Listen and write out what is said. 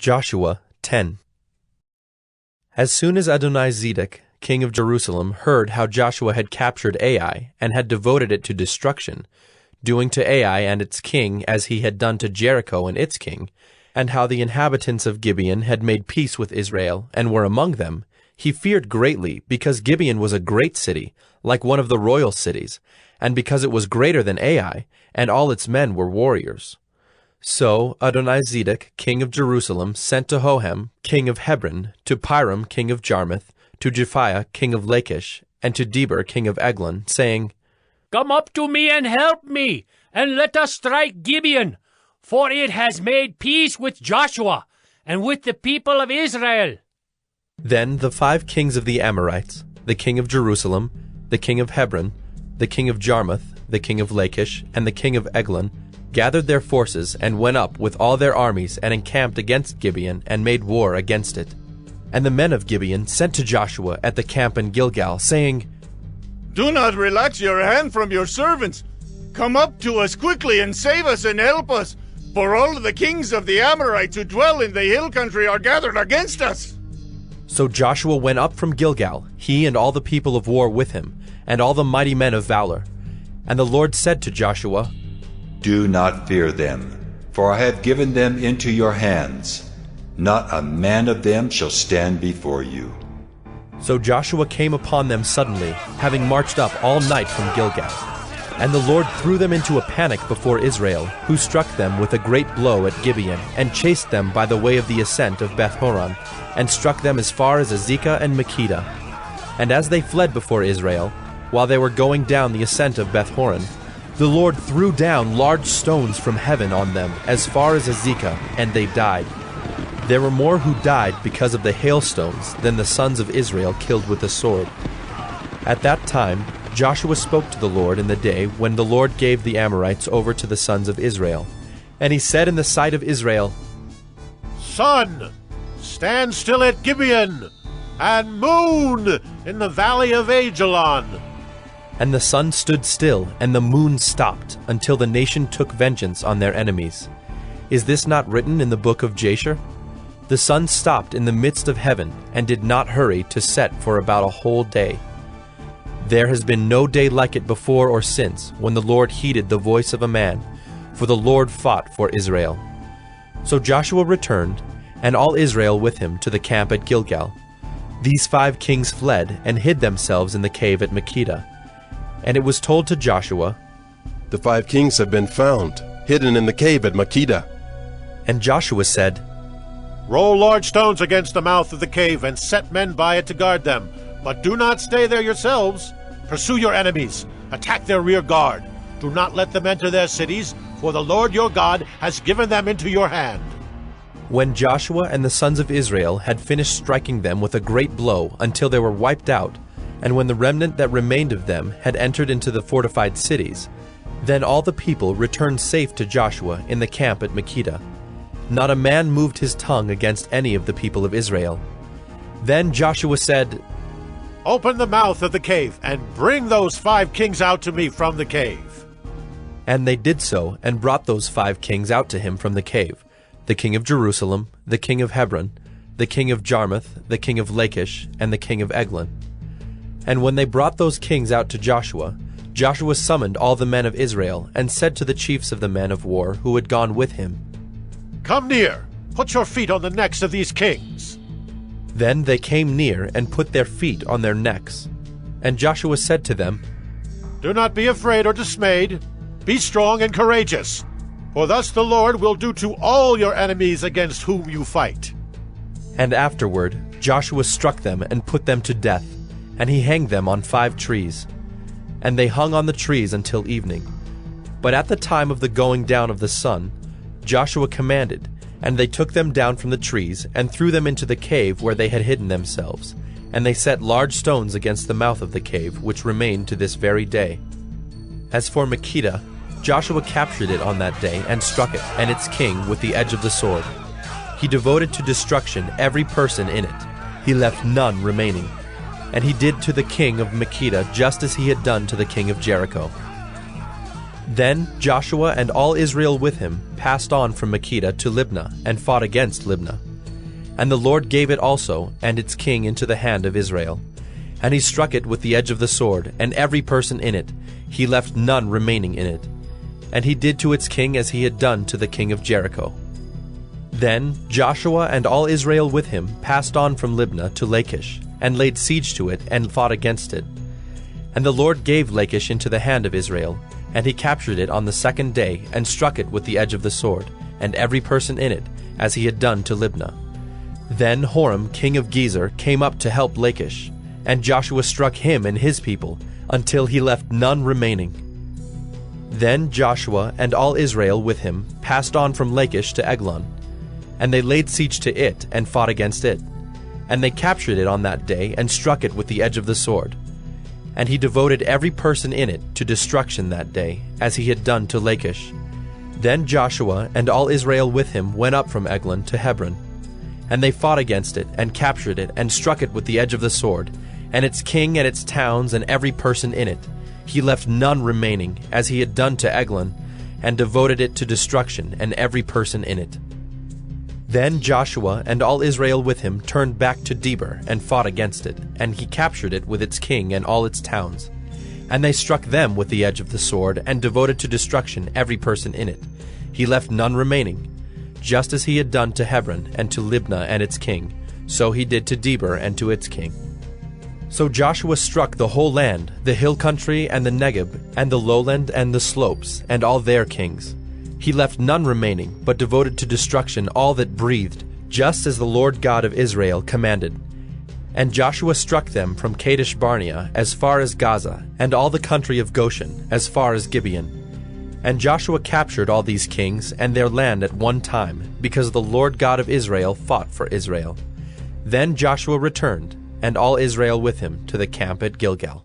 Joshua 10. As soon as Adonizedek, king of Jerusalem, heard how Joshua had captured Ai and had devoted it to destruction, doing to Ai and its king as he had done to Jericho and its king, and how the inhabitants of Gibeon had made peace with Israel and were among them, he feared greatly, because Gibeon was a great city, like one of the royal cities, and because it was greater than Ai, and all its men were warriors. So Adonizedek, king of Jerusalem, sent to Hoham, king of Hebron, to Piram, king of Jarmuth, to Japhiah, king of Lachish, and to Deber, king of Eglon, saying, Come up to me and help me, and let us strike Gibeon, for it has made peace with Joshua and with the people of Israel. Then the 5 kings of the Amorites, the king of Jerusalem, the king of Hebron, the king of Jarmuth, the king of Lachish, and the king of Eglon, gathered their forces and went up with all their armies and encamped against Gibeon and made war against it. And the men of Gibeon sent to Joshua at the camp in Gilgal, saying, Do not relax your hand from your servants. Come up to us quickly and save us and help us, for all the kings of the Amorites who dwell in the hill country are gathered against us. So Joshua went up from Gilgal, he and all the people of war with him, and all the mighty men of valor. And the Lord said to Joshua, Do not fear them, for I have given them into your hands. Not a man of them shall stand before you. So Joshua came upon them suddenly, having marched up all night from Gilgal. And the Lord threw them into a panic before Israel, who struck them with a great blow at Gibeon, and chased them by the way of the ascent of Beth-horon, and struck them as far as Azekah and Makkedah. And as they fled before Israel, while they were going down the ascent of Beth-horon, the Lord threw down large stones from heaven on them as far as Azekah, and they died. There were more who died because of the hailstones than the sons of Israel killed with the sword. At that time Joshua spoke to the Lord in the day when the Lord gave the Amorites over to the sons of Israel. And he said in the sight of Israel, Sun, stand still at Gibeon, and moon in the valley of Ajalon. And the sun stood still, and the moon stopped, until the nation took vengeance on their enemies. Is this not written in the book of Jasher? The sun stopped in the midst of heaven, and did not hurry to set for about a whole day. There has been no day like it before or since, when the Lord heeded the voice of a man, for the Lord fought for Israel. So Joshua returned, and all Israel with him, to the camp at Gilgal. These 5 kings fled, and hid themselves in the cave at Makkedah. And it was told to Joshua, The 5 kings have been found, hidden in the cave at Makkedah. And Joshua said, Roll large stones against the mouth of the cave, and set men by it to guard them. But do not stay there yourselves. Pursue your enemies. Attack their rear guard. Do not let them enter their cities, for the Lord your God has given them into your hand. When Joshua and the sons of Israel had finished striking them with a great blow until they were wiped out, and when the remnant that remained of them had entered into the fortified cities, then all the people returned safe to Joshua in the camp at Makkedah. Not a man moved his tongue against any of the people of Israel. Then Joshua said, Open the mouth of the cave, and bring those 5 kings out to me from the cave. And they did so, and brought those 5 kings out to him from the cave, the king of Jerusalem, the king of Hebron, the king of Jarmuth, the king of Lachish, and the king of Eglon. And when they brought those kings out to Joshua, Joshua summoned all the men of Israel, and said to the chiefs of the men of war who had gone with him, Come near, put your feet on the necks of these kings. Then they came near and put their feet on their necks. And Joshua said to them, Do not be afraid or dismayed. Be strong and courageous, for thus the Lord will do to all your enemies against whom you fight. And afterward Joshua struck them and put them to death, and he hanged them on 5 trees. And they hung on the trees until evening. But at the time of the going down of the sun, Joshua commanded, and they took them down from the trees, and threw them into the cave where they had hidden themselves. And they set large stones against the mouth of the cave, which remain to this very day. As for Makkedah, Joshua captured it on that day, and struck it, and its king, with the edge of the sword. He devoted to destruction every person in it. He left none remaining. And he did to the king of Makkedah just as he had done to the king of Jericho. Then Joshua and all Israel with him passed on from Makkedah to Libnah, and fought against Libnah. And the Lord gave it also, and its king, into the hand of Israel. And he struck it with the edge of the sword, and every person in it. He left none remaining in it. And he did to its king as he had done to the king of Jericho. Then Joshua and all Israel with him passed on from Libnah to Lachish, and laid siege to it, and fought against it. And the Lord gave Lachish into the hand of Israel, and he captured it on the second day, and struck it with the edge of the sword, and every person in it, as he had done to Libnah. Then Horam king of Gezer came up to help Lachish, and Joshua struck him and his people, until he left none remaining. Then Joshua and all Israel with him passed on from Lachish to Eglon, and they laid siege to it, and fought against it. And they captured it on that day, and struck it with the edge of the sword. And he devoted every person in it to destruction that day, as he had done to Lachish. Then Joshua and all Israel with him went up from Eglon to Hebron. And they fought against it, and captured it, and struck it with the edge of the sword, and its king and its towns and every person in it. He left none remaining, as he had done to Eglon, and devoted it to destruction, and every person in it. Then Joshua and all Israel with him turned back to Debir, and fought against it, and he captured it with its king and all its towns. And they struck them with the edge of the sword, and devoted to destruction every person in it. He left none remaining. Just as he had done to Hebron and to Libnah and its king, so he did to Debir and to its king. So Joshua struck the whole land, the hill country and the Negeb, and the lowland and the slopes, and all their kings. He left none remaining, but devoted to destruction all that breathed, just as the Lord God of Israel commanded. And Joshua struck them from Kadesh Barnea as far as Gaza, and all the country of Goshen as far as Gibeon. And Joshua captured all these kings and their land at one time, because the Lord God of Israel fought for Israel. Then Joshua returned, and all Israel with him, to the camp at Gilgal.